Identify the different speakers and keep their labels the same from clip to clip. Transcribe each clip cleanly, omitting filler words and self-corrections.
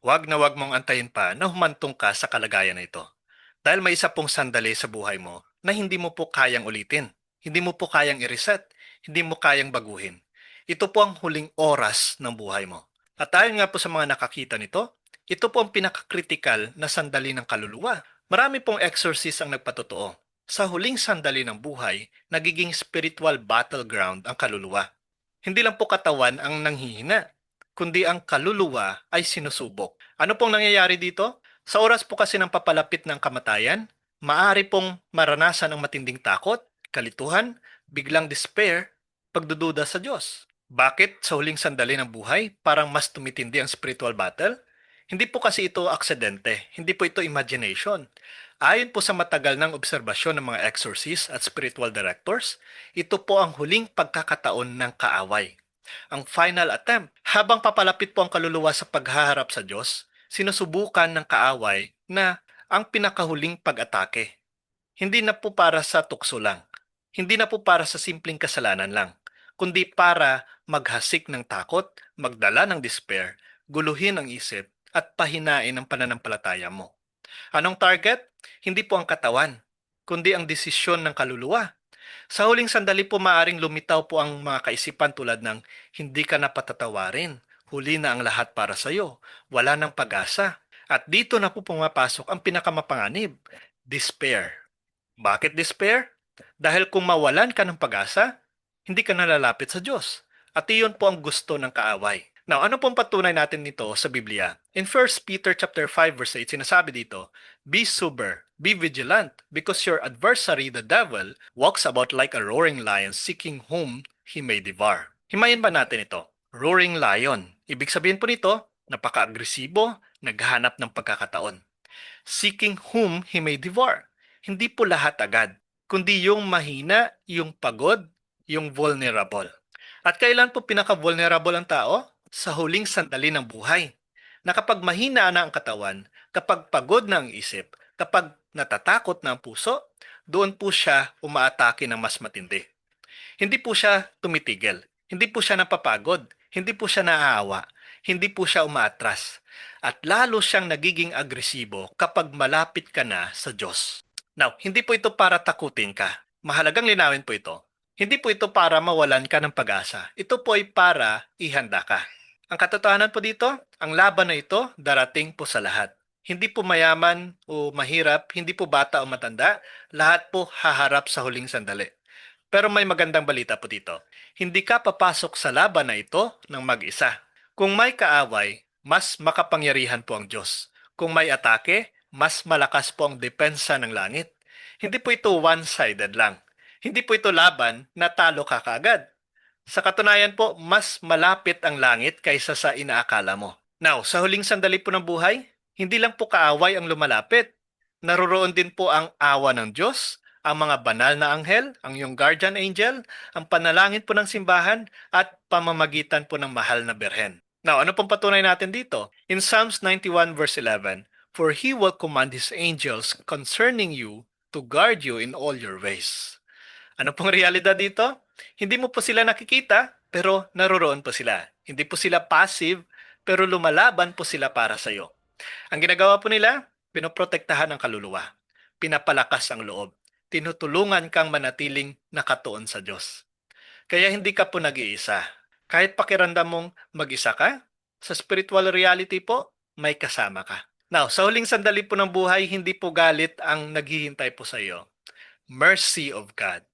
Speaker 1: Wag mong antayin pa na humantong ka sa kalagayan na ito. Dahil may isa pong sandali sa buhay mo na hindi mo po kayang ulitin, hindi mo po kayang i-reset, hindi mo kayang baguhin. Ito po ang huling oras ng buhay mo. At ayon nga po sa mga nakakita nito, ito po ang pinakakritikal na sandali ng kaluluwa. Marami pong exorcist ang nagpatotoo. Sa huling sandali ng buhay, nagiging spiritual battleground ang kaluluwa. Hindi lang po katawan ang nanghihina, kundi ang kaluluwa ay sinusubok. Ano pong nangyayari dito? Sa oras po kasi ng papalapit ng kamatayan, maaari pong maranasan ang matinding takot, kalituhan, biglang despair, pagdududa sa Diyos. Bakit sa huling sandali ng buhay parang mas tumitindi ang spiritual battle? Hindi po kasi ito aksidente, hindi po ito imagination. Ayon po sa matagal ng obserbasyon ng mga exorcists at spiritual directors, ito po ang huling pagkakataon ng kaaway. Ang final attempt. Habang papalapit po ang kaluluwa sa paghaharap sa Diyos, sinusubukan ng kaaway na ang pinakahuling pag-atake. Hindi na po para sa tukso lang. Hindi na po para sa simpleng kasalanan lang, kundi para maghasik ng takot, magdala ng despair, guluhin ang isip, at pahinain ang pananampalataya mo. Anong target? Hindi po ang katawan, kundi ang desisyon ng kaluluwa. Sa huling sandali po maaring lumitaw po ang mga kaisipan tulad ng hindi ka na patatawarin, huli na ang lahat para sa iyo, wala nang pag-asa. At dito na po pumapasok ang pinakamapanganib, despair. Bakit despair? Dahil kung mawalan ka ng pag-asa, hindi ka nalalapit sa Diyos. At iyon po ang gusto ng kaaway. Now, ano pong patunay natin nito sa Biblia? In 1 Peter chapter 5 verse 8, sinasabi dito, be sober, be vigilant, because your adversary, the devil, walks about like a roaring lion seeking whom he may devour. Himayin ba natin ito? Roaring lion. Ibig sabihin po nito, napaka-agresibo, naghahanap ng pagkakataon. Seeking whom he may devour. Hindi po lahat agad, kundi yung mahina, yung pagod, yung vulnerable. At kailan po pinaka-vulnerable ang tao? Sa huling sandali ng buhay. Na kapag mahina na ang katawan, kapag pagod na ang isip, kapag natatakot na ang puso, doon po siya umaatake ng mas matindi. Hindi po siya tumitigil. Hindi po siya napapagod. Hindi po siya naaawa. Hindi po siya umaatras. At lalo siyang nagiging agresibo kapag malapit ka na sa Diyos. Now, hindi po ito para takutin ka. Mahalagang linawin po ito. Hindi po ito para mawalan ka ng pag-asa. Ito po ay para ihanda ka. Ang katotohanan po dito, ang laban na ito darating po sa lahat. Hindi po mayaman o mahirap, hindi po bata o matanda, lahat po haharap sa huling sandali. Pero may magandang balita po dito. Hindi ka papasok sa laban na ito ng mag-isa. Kung may kaaway, mas makapangyarihan po ang Diyos. Kung may atake, mas malakas po ang depensa ng langit. Hindi po ito one-sided lang. Hindi po ito laban na talo ka kaagad. Sa katunayan po, mas malapit ang langit kaysa sa inaakala mo. Now, sa huling sandali po ng buhay, hindi lang po kaaway ang lumalapit. Naroroon din po ang awa ng Diyos, ang mga banal na anghel, ang iyong guardian angel, ang panalangin po ng simbahan, at pamamagitan po ng mahal na berhen. Now, ano pong patunay natin dito? In Psalms 91 verse 11, for He will command His angels concerning you to guard you in all your ways. Ano pong realidad dito? Hindi mo po sila nakikita, pero naroroon po sila. Hindi po sila passive, pero lumalaban po sila para sa iyo. Ang ginagawa po nila, pinoprotektahan ang kaluluwa. Pinapalakas ang loob. Tinutulungan kang manatiling nakatuon sa Diyos. Kaya hindi ka po nag-iisa. Kahit pakiramdam mong mag-isa ka, sa spiritual reality po, may kasama ka. Now, sa huling sandali po ng buhay, hindi po galit ang naghihintay po sa iyo. Mercy of God.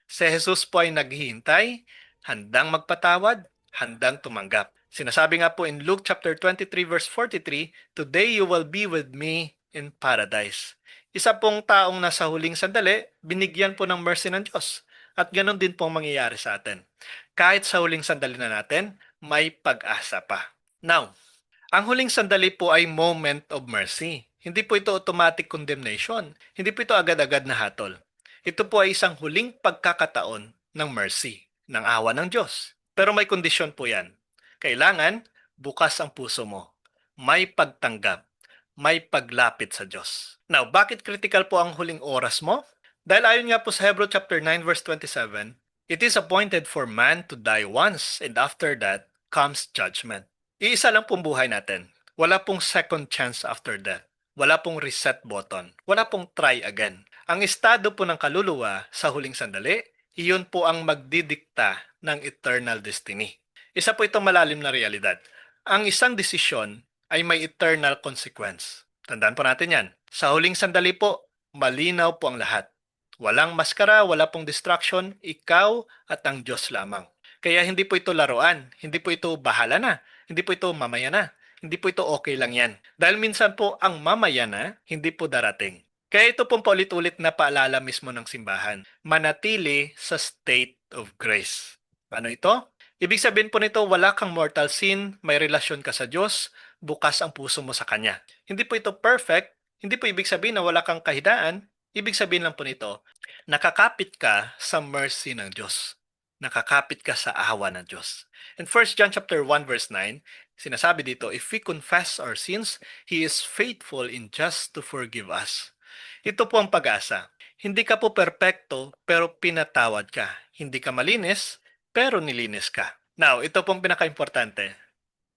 Speaker 1: Si Jesus po ay naghihintay, handang magpatawad, handang tumanggap. Sinasabi nga po in Luke chapter 23 verse 43, today you will be with me in paradise. Isa pong taong nasa huling sandali, binigyan po ng mercy ng Diyos. At ganun din pong mangyayari sa atin. Kahit sa huling sandali na natin, may pag-asa pa. Now, ang huling sandali po ay moment of mercy. Hindi po ito automatic condemnation. Hindi po ito agad-agad na hatol. Ito po ay isang huling pagkakataon ng mercy, ng awa ng Diyos. Pero may kondisyon po yan. Kailangan bukas ang puso mo. May pagtanggap. May paglapit sa Diyos. Now, bakit critical po ang huling oras mo? Dahil ayon nga po sa Hebrew chapter 9 verse 27, it is appointed for man to die once and after that comes judgment. Iisa lang pong buhay natin. Wala pong second chance after that. Wala pong reset button. Wala pong try again. Ang estado po ng kaluluwa sa huling sandali, iyon po ang magdidikta ng eternal destiny. Isa po itong malalim na realidad. Ang isang desisyon ay may eternal consequence. Tandaan po natin yan. Sa huling sandali po, malinaw po ang lahat. Walang maskara, wala pong distraction, ikaw at ang Diyos lamang. Kaya hindi po ito laruan, hindi po ito bahala na, hindi po ito mamaya na, hindi po ito okay lang yan. Dahil minsan po ang mamaya na, hindi po darating. Kaya ito pong paulit-ulit na paalala mismo ng simbahan. Manatili sa state of grace. Ano ito? Ibig sabihin po nito, wala kang mortal sin, may relasyon ka sa Diyos, bukas ang puso mo sa Kanya. Hindi po ito perfect, hindi po ibig sabihin na wala kang kahidaan, ibig sabihin lang po nito, nakakapit ka sa mercy ng Diyos. Nakakapit ka sa awa ng Diyos. In 1 John chapter 1 verse 9, sinasabi dito, if we confess our sins, He is faithful and just to forgive us. Ito po ang pag-asa. Hindi ka po perpekto, pero pinatawad ka. Hindi ka malinis, pero nilinis ka. Now, ito pong pinaka-importante.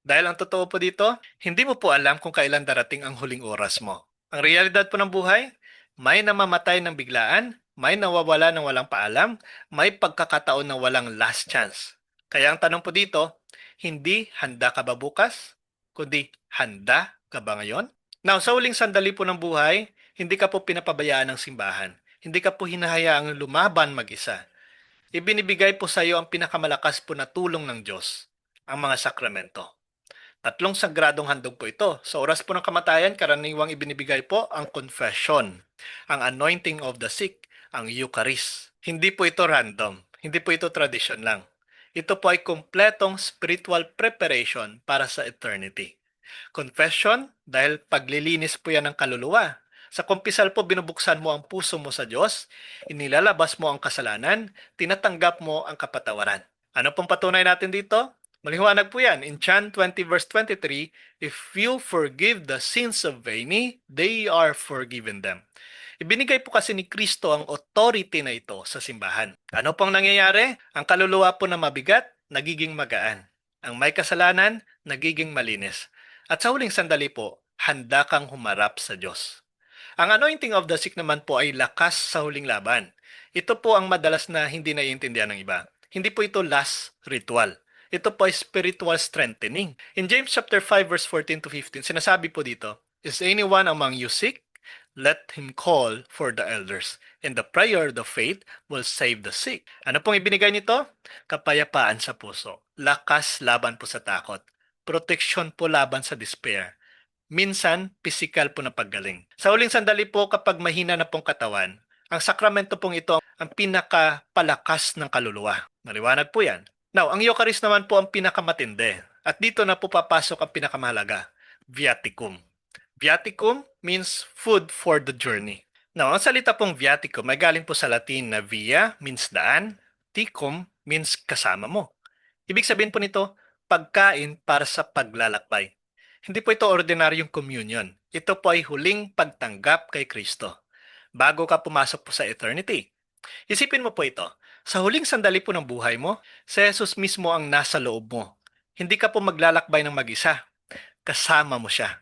Speaker 1: Dahil ang totoo po dito, hindi mo po alam kung kailan darating ang huling oras mo. Ang realidad po ng buhay, may namamatay ng biglaan, may nawawala ng walang paalam, may pagkakataon na walang last chance. Kaya ang tanong po dito, hindi handa ka ba bukas? Kundi handa ka ba ngayon? Now, sa huling sandali po ng buhay, hindi ka po pinapabayaan ng simbahan. Hindi ka po hinahayaang lumaban mag-isa. Ibinibigay po sa iyo ang pinakamalakas po na tulong ng Diyos, ang mga sakramento. Tatlong sagradong handog po ito. Sa oras po ng kamatayan, karaniwang ibinibigay po ang confession, ang anointing of the sick, ang Eucharist. Hindi po ito random. Hindi po ito tradition lang. Ito po ay kumpletong spiritual preparation para sa eternity. Confession, dahil paglilinis po yan ng kaluluwa. Sa kumpisal po, binubuksan mo ang puso mo sa Diyos, inilalabas mo ang kasalanan, tinatanggap mo ang kapatawaran. Ano pong patunay natin dito? Maliwanag po yan. In John 20 verse 23, if you forgive the sins of any, they are forgiven them. Ibinigay po kasi ni Kristo ang authority na ito sa simbahan. Ano pong nangyayari? Ang kaluluwa po na mabigat, nagiging magaan. Ang may kasalanan, nagiging malinis. At sa huling sandali po, handa kang humarap sa Diyos. Ang anointing of the sick naman po ay lakas sa huling laban. Ito po ang madalas na hindi naiintindihan ng iba. Hindi po ito last ritual. Ito po ay spiritual strengthening. In James chapter 5 verse 14 to 15, sinasabi po dito, is anyone among you sick? Let him call for the elders, and the prayer of the faith will save the sick. Ano pong ibinigay nito? Kapayapaan sa puso. Lakas laban po sa takot. Proteksyon po laban sa despair. Minsan, pisikal po na paggaling. Sa huling sandali po kapag mahina na pong katawan, ang sakramento pong ito ang pinakapalakas ng kaluluwa. Maliwanag po yan. Now, ang Eucharist naman po ang pinakamatindi. At dito na po papasok ang pinakamahalaga, viaticum. Viaticum means food for the journey. Now, ang salita pong viaticum ay galing po sa Latin na via means daan, ticum means kasama mo. Ibig sabihin po nito, pagkain para sa paglalakbay. Hindi po ito ordinaryong communion. Ito po ay huling pagtanggap kay Kristo. Bago ka pumasok po sa eternity. Isipin mo po ito. Sa huling sandali po ng buhay mo, si Jesus mismo ang nasa loob mo. Hindi ka po maglalakbay ng mag-isa. Kasama mo siya.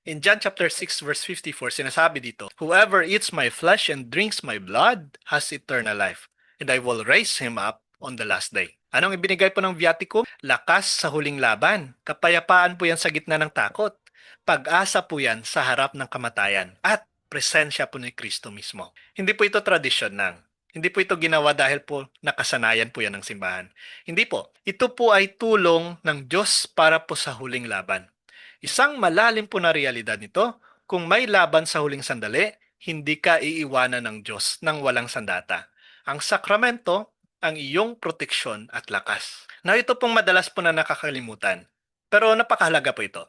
Speaker 1: In John chapter 6 verse 54, sinasabi dito, whoever eats my flesh and drinks my blood has eternal life, and I will raise him up on the last day. Anong ibinigay po ng viaticum? Lakas sa huling laban. Kapayapaan po yan sa gitna ng takot. Pag-asa po yan sa harap ng kamatayan. At presensya po ni Kristo mismo. Hindi po ito tradisyon lang. Hindi po ito ginawa dahil po nakasanayan po yan ng simbahan. Hindi po. Ito po ay tulong ng Diyos para po sa huling laban. Isang malalim po na realidad nito, kung may laban sa huling sandali, hindi ka iiwanan ng Diyos ng walang sandata. Ang sakramento, ang iyong proteksyon at lakas. Na ito pong madalas po na nakakalimutan. Pero napakahalaga po ito.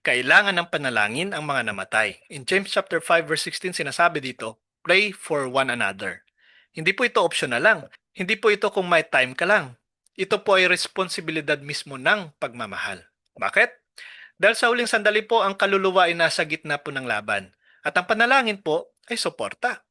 Speaker 1: Kailangan ng panalangin ang mga namatay. In James chapter 5 verse 16 sinasabi dito, pray for one another. Hindi po ito optional lang. Hindi po ito kung may time ka lang. Ito po ay responsibilidad mismo ng pagmamahal. Bakit? Dahil sa huling sandali po, ang kaluluwa ay nasa gitna po ng laban. At ang panalangin po ay suporta.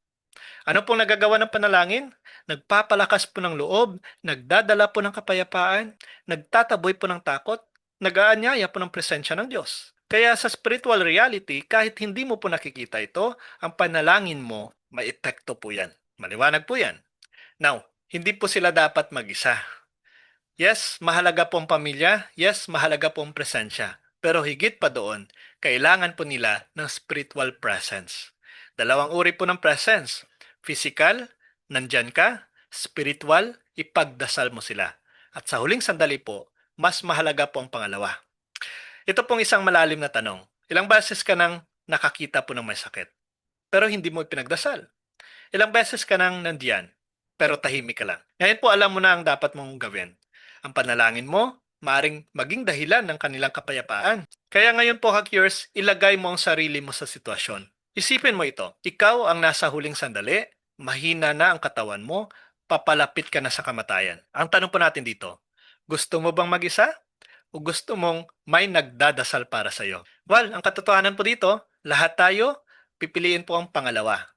Speaker 1: Ano pong nagagawa ng panalangin? Nagpapalakas po ng loob, nagdadala po ng kapayapaan, nagtataboy po ng takot, nag-aanyaya po ng presensya ng Diyos. Kaya sa spiritual reality, kahit hindi mo po nakikita ito, ang panalangin mo, may epekto po yan. Maliwanag po yan. Now, hindi po sila dapat mag-isa. Yes, mahalaga po ang pamilya. Yes, mahalaga po ang presensya. Pero higit pa doon, kailangan po nila ng spiritual presence. Dalawang uri po ng presence. Physical, nandyan ka. Spiritual, ipagdasal mo sila. At sa huling sandali po, mas mahalaga po ang pangalawa. Ito pong isang malalim na tanong. Ilang beses ka nang nakakita po ng may sakit, pero hindi mo ipinagdasal? Ilang beses ka nang nandiyan, pero tahimik ka lang? Ngayon po alam mo na ang dapat mong gawin. Ang panalangin mo, maaring maging dahilan ng kanilang kapayapaan. Kaya ngayon po, Hackers, ilagay mo ang sarili mo sa sitwasyon. Isipin mo ito, ikaw ang nasa huling sandali, mahina na ang katawan mo, papalapit ka na sa kamatayan. Ang tanong po natin dito, gusto mo bang mag-isa? O gusto mong may nagdadasal para sa iyo? Well, ang katotohanan po dito, lahat tayo, pipiliin po ang pangalawa.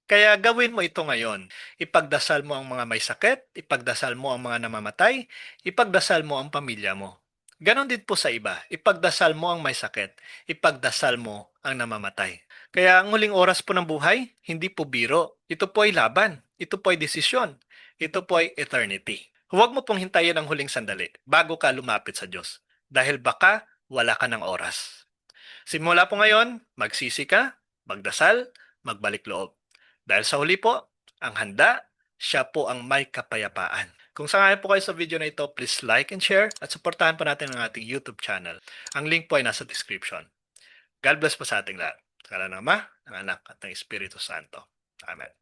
Speaker 1: Kaya gawin mo ito ngayon. Ipagdasal mo ang mga may sakit, ipagdasal mo ang mga namamatay, ipagdasal mo ang pamilya mo. Ganon din po sa iba. Ipagdasal mo ang may sakit, ipagdasal mo ang namamatay. Kaya ang huling oras po ng buhay, hindi po biro. Ito po ay laban. Ito po ay desisyon. Ito po ay eternity. Huwag mo pong hintayin ang huling sandali bago ka lumapit sa Diyos. Dahil baka wala ka ng oras. Simula po ngayon, magsisi ka, magdasal, magbalik loob. Dahil sa huli po, ang handa, siya po ang may kapayapaan. Kung sangayon po kayo sa video na ito, please like and share at supportahan po natin ang ating YouTube channel. Ang link po ay nasa description. God bless po sa ating lahat. Sa ngalan ng Ama, ng Anak at ng Espiritu Santo. Amen.